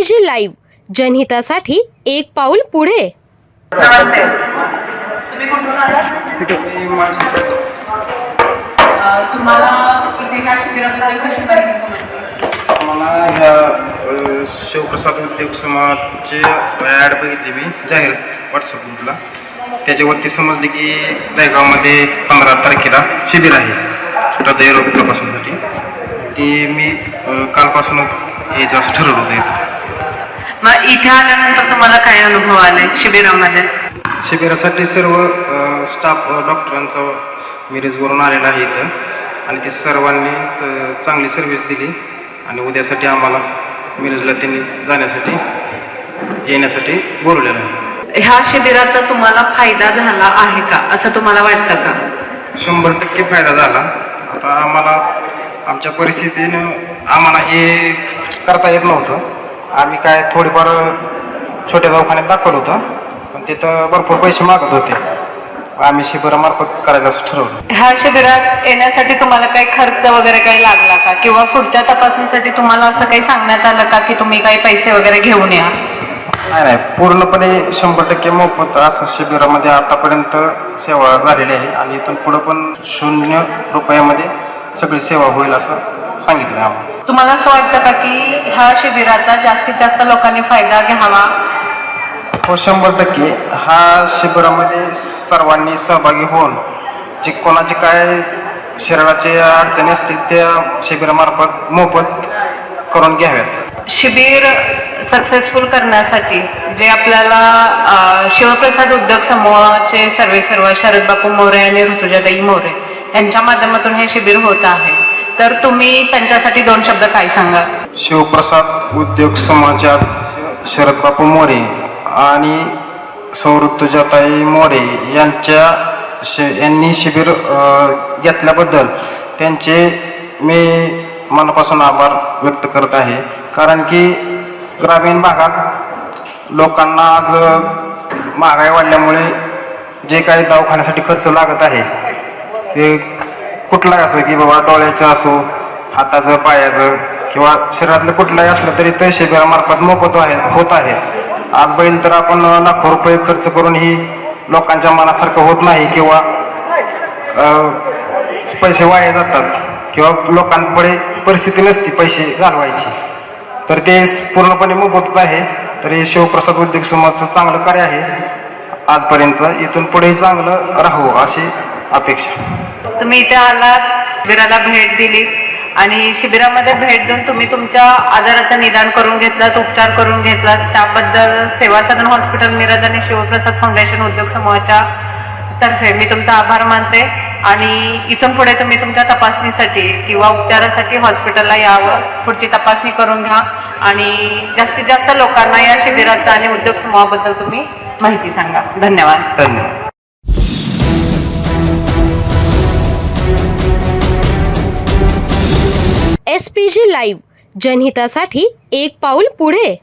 SPG live, जनहितासाठी एक पाऊल पुढे. नमस्ते. तुम्ही कुठून आलात? तुम्हाला इथे ह्या शिबिराबद्दल कशी माहिती समजली? मला ह्या शिवप्रसाद उद्योग समाजचे ॲड बघितली मी जाहिरात व्हॉट्सअप ग्रुपला. त्याच्यावरती समजले की दहेगावमध्ये 15 तारखेला शिबिर आहे हृदयरोग तपासणीसाठी. ती मी कालपासूनच यायचं असं ठरवलं होतं इथं. मग इथे आल्यानंतर तुम्हाला काय अनुभव आले शिबिरामध्ये? शिबिरासाठी सर्व स्टाफ डॉक्टरांचा मिरजवरून आलेला आहे इथं आणि ते सर्वांनी चांगली सर्व्हिस दिली आणि उद्यासाठी आम्हाला मिरजला त्यांनी येण्यासाठी बोलवलेलं आहे. ह्या शिबिराचा तुम्हाला फायदा झाला आहे का असं तुम्हाला वाटतं का? 100% फायदा झाला. आता आम्हाला आमच्या परिस्थितीनं आम्हाला हे करता येत नव्हतं. आम्ही काय थोडीफार छोट्या दवाखान्यात दाखवलं होतं पण तिथं भरपूर पैसे मागत होते. आम्ही शिबिरामार्फत करायचं असं ठरवलं. ह्या शिबिरात येण्यासाठी तुम्हाला काही खर्च वगैरे काही लागला का किंवा पुढच्या तपासणीसाठी तुम्हाला असं काही सांगण्यात आलं का की तुम्ही काही पैसे वगैरे घेऊन या? नाही, पूर्णपणे 100% मोफत असं शिबिरामध्ये आतापर्यंत सेवा झालेली आहे आणि इथून पुढं पण 0 रुपयामध्ये सगळी सेवा होईल असं सांगितलं आहे आम्हाला. तुम्हाला असं वाटतं का की ह्या शिबिराचा जास्तीत जास्त लोकांनी फायदा घ्यावा? हो, 100%. हा शिबिरामध्ये सर्वांनी सहभागी होऊन जे कोणाचे काय शरीराचे अडचणी असतील त्या शिबिरामार्फत मोफत करून घ्याव्यात. शिबिर सक्सेसफुल करण्यासाठी जे आपल्याला शिवप्रसाद उद्योग समूहाचे सर्व शरद बापू मोरे आणि ऋतुजाताई मोरे यांच्या माध्यमातून हे शिबिर होत आहे, तर तुम्ही त्यांच्यासाठी 2 शब्द काय सांगाल? शिवप्रसाद उद्योग समाजात शरद बापू मोरे आणि ऋतुजाताई मोरे यांनी शिबिर घेतल्याबद्दल त्यांचे मी मनापासून आभार व्यक्त करत आहे. कारण की ग्रामीण भागात लोकांना आज महागाई वाढल्यामुळे जे काही दवाखान्यासाठी खर्च लागत आहे ते कुठलाही असो की बाबा डोळ्याचं असो, हाताचं, पायाचं किंवा शरीरातलं कुठलाही असलं तरी ते शिबिरामार्फत मोफत होत आहे. आज बैल तर आपण लाखो रुपये खर्च करून ही लोकांच्या मनासारखं होत नाही किंवा पैसे वाया जातात किंवा लोकांकडे परिस्थिती नसती पैसे घालवायची, तर ते पूर्णपणे मोफत आहे. तर हे शिवप्रसाद उद्योग समाजाचं चांगलं कार्य आहे आजपर्यंत. इथून पुढेही चांगलं राहावं अशी अपेक्षा. तुम्ही इथे आलात, शिबिराला भेट दिली आणि शिबिरामध्ये भेट देऊन तुम्ही तुमच्या आजाराचं निदान करून घेतलात, उपचार करून घेतलात. त्याबद्दल सेवा सदन हॉस्पिटल मिरज आणि शिवप्रसाद फाउंडेशन उद्योग समूहाच्या तर्फे मी तुमचा आभार मानते. आणि इथून पुढे तुम्ही तुमच्या तपासणीसाठी किंवा उपचारासाठी हॉस्पिटलला यावं, पुढची तपासणी करून घ्या आणि जास्तीत जास्त लोकांना या शिबिराचं आणि उद्योग समूहाबद्दल तुम्ही माहिती सांगा. धन्यवाद. धन्यवाद. SPG लाईव्ह, जनहितासाठी एक पाऊल पुढे.